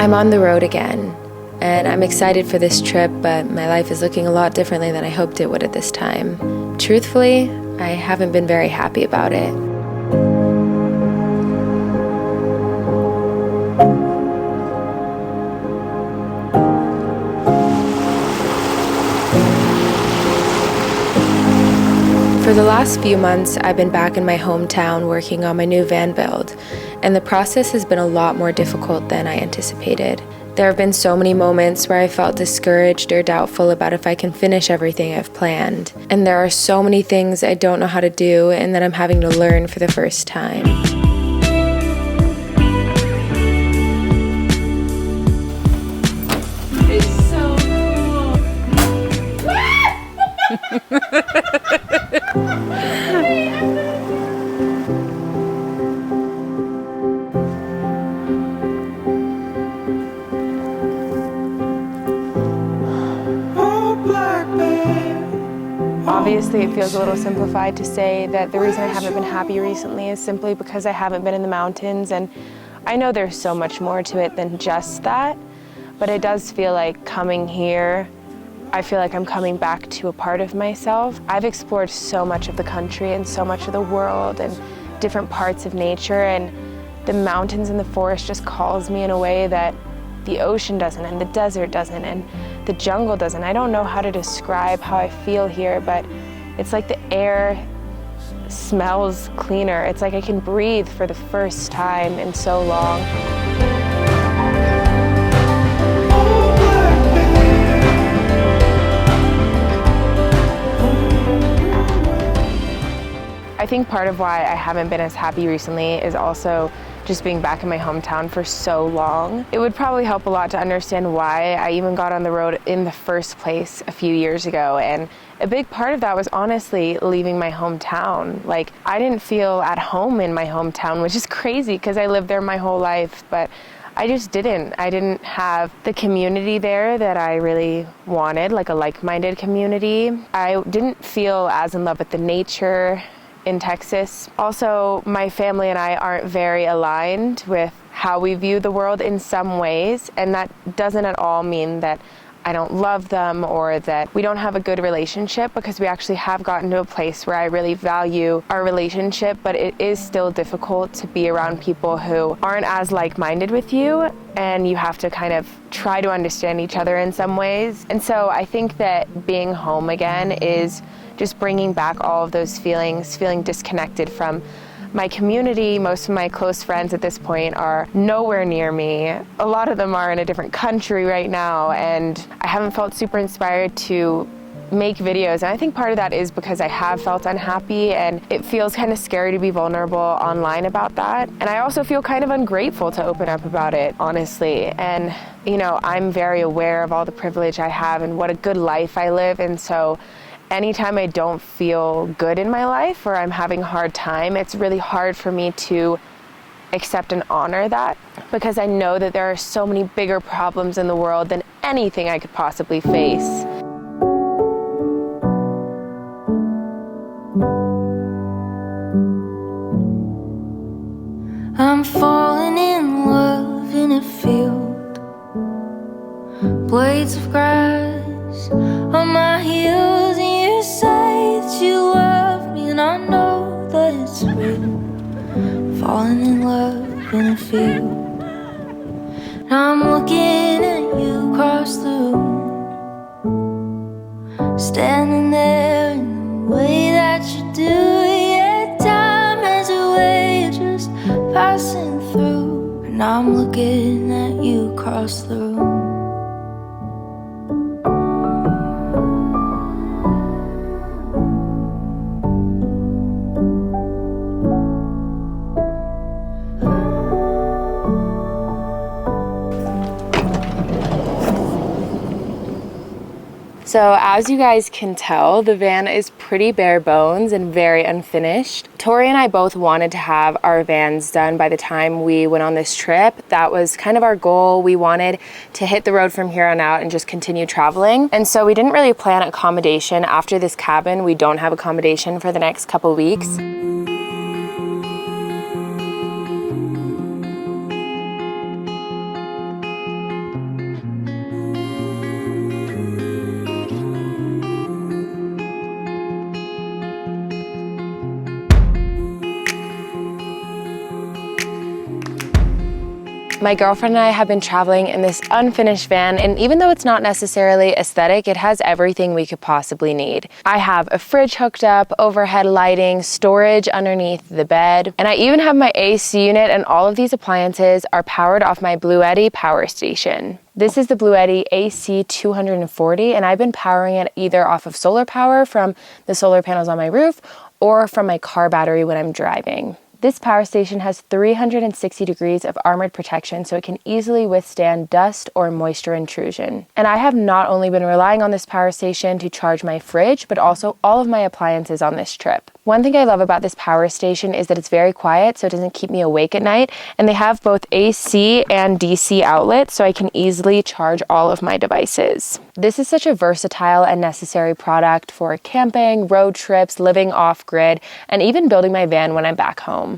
I'm on the road again, and I'm excited for this trip, but my life is looking a lot differently than I hoped it would at this time. Truthfully, I haven't been very happy about it. For the last few months, I've been back in my hometown working on my new van build, and the process has been a lot more difficult than I anticipated. There have been so many moments where I felt discouraged or doubtful about if I can finish everything I've planned. And there are so many things I don't know how to do and that I'm having to learn for the first time. It's so Obviously, it feels a little simplified to say that the reason I haven't been happy recently is simply because I haven't been in the mountains, and I know there's so much more to it than just that, but it does feel like coming here, I feel like I'm coming back to a part of myself. I've explored so much of the country and so much of the world and different parts of nature, and the mountains and the forest just calls me in a way that the ocean doesn't, and the desert doesn't, and the jungle doesn't. I don't know how to describe how I feel here, but it's like the air smells cleaner. It's like I can breathe for the first time in so long. I think part of why I haven't been as happy recently is also just being back in my hometown for so long. It would probably help a lot to understand why I even got on the road in the first place a few years ago, and a big part of that was honestly leaving my hometown. Like, I didn't feel at home in my hometown, which is crazy because I lived there my whole life, but I just didn't. I didn't have the community there that I really wanted, like a like-minded community. I didn't feel as in love with the nature in Texas. Also, my family and I aren't very aligned with how we view the world in some ways, and that doesn't at all mean that I don't love them or that we don't have a good relationship, because we actually have gotten to a place where I really value our relationship, but it is still difficult to be around people who aren't as like-minded with you, and you have to kind of try to understand each other in some ways. And so I think that being home again is just bringing back all of those feelings, feeling disconnected from my community. Most of my close friends at this point are nowhere near me. A lot of them are in a different country right now, and I haven't felt super inspired to make videos. And I think part of that is because I have felt unhappy, and it feels kind of scary to be vulnerable online about that. And I also feel kind of ungrateful to open up about it, honestly. And, you know, I'm very aware of all the privilege I have and what a good life I live, and so anytime I don't feel good in my life or I'm having a hard time, it's really hard for me to accept and honor that, because I know that there are so many bigger problems in the world than anything I could possibly face. I'm falling in love in a field, blades of grass on my heels, and you say that you love me, and I know that it's real. Falling in love in a field, and I'm looking at you across the room, standing there in the way that you do. Yeah, time has a way of just passing through, and I'm looking at you across the room. So as you guys can tell, the van is pretty bare bones and very unfinished. Tori and I both wanted to have our vans done by the time we went on this trip. That was kind of our goal. We wanted to hit the road from here on out and just continue traveling. And so we didn't really plan accommodation. After this cabin, we don't have accommodation for the next couple weeks. My girlfriend and I have been traveling in this unfinished van, and even though it's not necessarily aesthetic, it has everything we could possibly need. I have a fridge hooked up, overhead lighting, storage underneath the bed, and I even have my AC unit, and all of these appliances are powered off my Bluetti power station. This is the Bluetti AC240, and I've been powering it either off of solar power from the solar panels on my roof or from my car battery when I'm driving. This power station has 360 degrees of armored protection, so it can easily withstand dust or moisture intrusion. And I have not only been relying on this power station to charge my fridge, but also all of my appliances on this trip. One thing I love about this power station is that it's very quiet, so it doesn't keep me awake at night, and they have both AC and DC outlets, so I can easily charge all of my devices. This is such a versatile and necessary product for camping, road trips, living off-grid, and even building my van when I'm back home.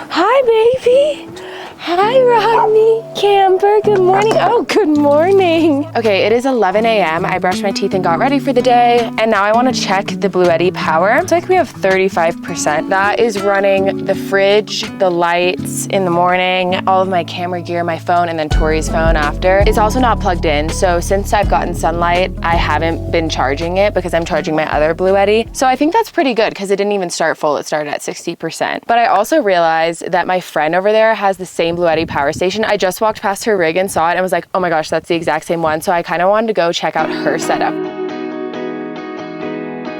Hi, baby. Hi, Rodney. Camper, good morning. Oh, good morning. Okay, it is 11 a.m. I brushed my teeth and got ready for the day, and now I want to check the Bluetti power. It's like we have 35%. That is running the fridge, the lights in the morning, all of my camera gear, my phone, and then Tori's phone after. It's also not plugged in, so since I've gotten sunlight, I haven't been charging it because I'm charging my other Bluetti. So I think that's pretty good because it didn't even start full. It started at 60%. But I also realized that my friend over there has the same Bluetti power station. I just walked past her rig and saw it and was like, oh my gosh, that's the exact same one. So I kind of wanted to go check out her setup.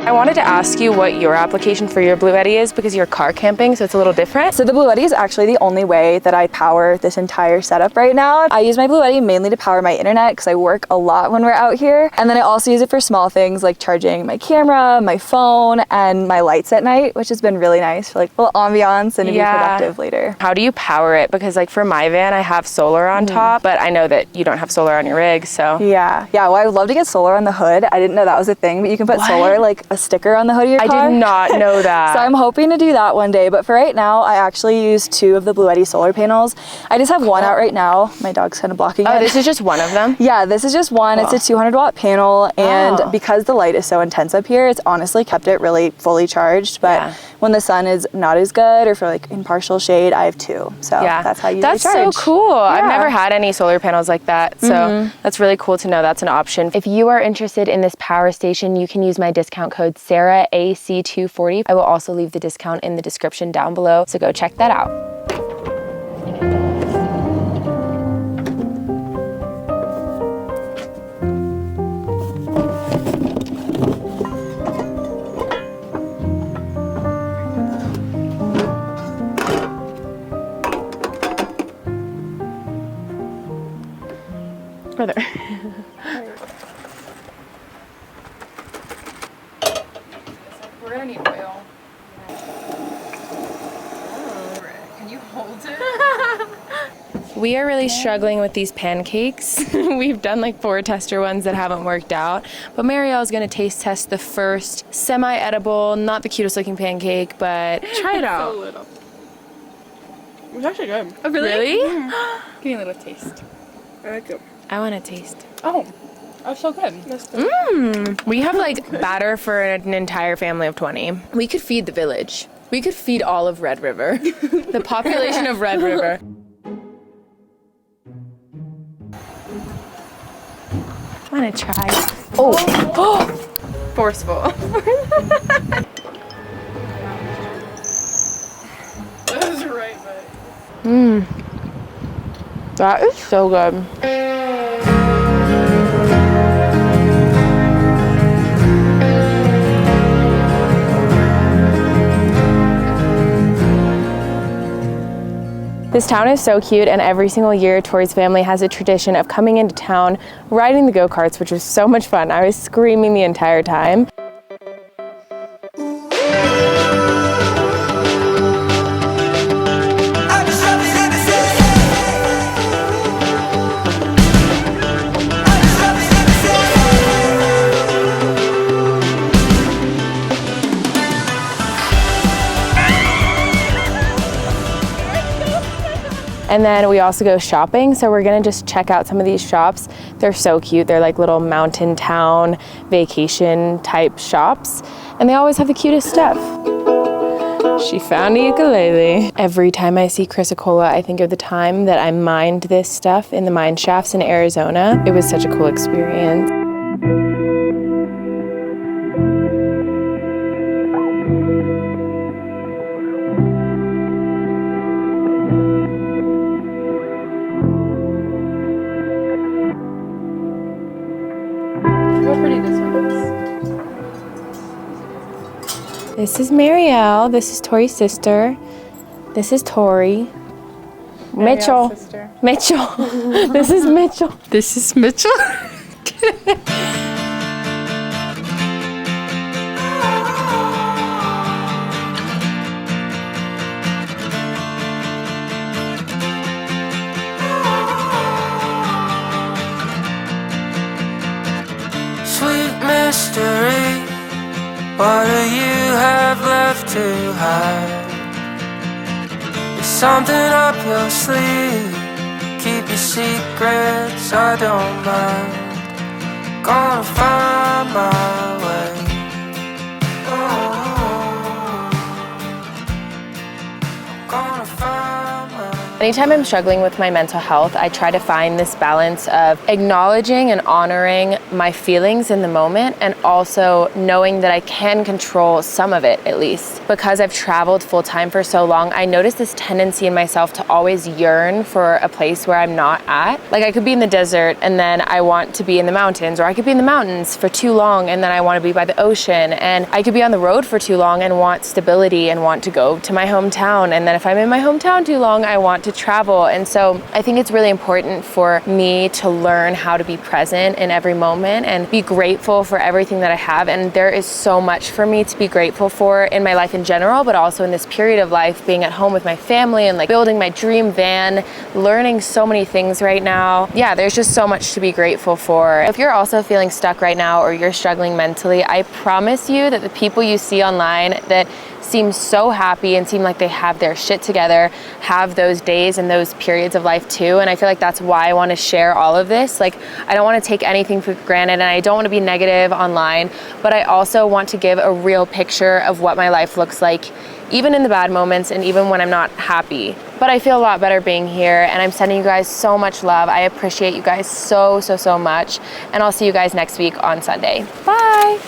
I wanted to ask you what your application for your Bluetti is because you're car camping, so it's a little different. So the Bluetti is actually the only way that I power this entire setup right now. I use my Bluetti mainly to power my internet because I work a lot when we're out here. And then I also use it for small things like charging my camera, my phone, and my lights at night, which has been really nice for like a little ambiance and to be productive later. How do you power it? Because like for my van, I have solar on top, but I know that you don't have solar on your rig, so. Yeah, well, I would love to get solar on the hood. I didn't know that was a thing, but you can put solar, like a sticker on the hood of your car. I did not know that. So I'm hoping to do that one day, but for right now, I actually use 2 of the Bluetti solar panels. I just have one out right now. My dog's kind of blocking it. Oh, this is just one of them? Yeah, this is just one. It's a 200 watt panel, and because the light is so intense up here, it's honestly kept it really fully charged, but when the sun is not as good or for like in partial shade, I have 2. So that's how you That's charge. so cool. I've never had any solar panels like that, so that's really cool to know that's an option. If you are interested in this power station, you can use my discount code SARAHAC240. I will also leave the discount in the description down below, so go check that out. Brother. We're gonna need oil. Can you hold it? We are really struggling with these pancakes. We've done like 4 tester ones that haven't worked out, but Marielle's gonna taste test the first semi-edible, not the cutest looking pancake, but try it out. So little. It's actually good. Oh, really? Give me a little taste. I like it. I want to taste. Oh, that's so good. That's good. We have like batter for an entire family of 20. We could feed the village. We could feed all of Red River. The population of Red River. I want to try. Oh! Forceful. That was right, but... That is so good. This town is so cute, and every single year Tori's family has a tradition of coming into town, riding the go-karts, which was so much fun. I was screaming the entire time. And then we also go shopping, so we're gonna just check out some of these shops. They're so cute. They're like little mountain town vacation type shops, and they always have the cutest stuff. She found a ukulele. Every time I see chrysocolla, I think of the time that I mined this stuff in the mine shafts in Arizona. It was such a cool experience. Look how pretty this one is. This is Marielle. This is Tori's sister. This is Tori. Mitchell. Sister. Mitchell. This is Mitchell. This is Mitchell. Sweet mystery, what do you have left to hide? Is something up your sleeve? Keep your secrets, I don't mind. Gonna find my way. Gonna find my way. Anytime I'm struggling with my mental health, I try to find this balance of acknowledging and honoring my feelings in the moment and also knowing that I can control some of it at least. Because I've traveled full time for so long, I notice this tendency in myself to always yearn for a place where I'm not at. Like I could be in the desert and then I want to be in the mountains, or I could be in the mountains for too long and then I want to be by the ocean, and I could be on the road for too long and want stability and want to go to my hometown, and then if I'm in my hometown too long, I want to travel. And so I think it's really important for me to learn how to be present in every moment and be grateful for everything that I have. And there is so much for me to be grateful for in my life in general, but also in this period of life, being at home with my family and like building my dream van, learning so many things right now. Yeah, there's just so much to be grateful for. If you're also feeling stuck right now or you're struggling mentally, I promise you that the people you see online that seem so happy and seem like they have their shit together have those days and those periods of life too. And I feel like that's why I want to share all of this. Like, I don't want to take anything for granted and I don't want to be negative online, but I also want to give a real picture of what my life looks like, even in the bad moments and even when I'm not happy. But I feel a lot better being here, and I'm sending you guys so much love. I appreciate you guys so much, and I'll see you guys next week on Sunday. Bye.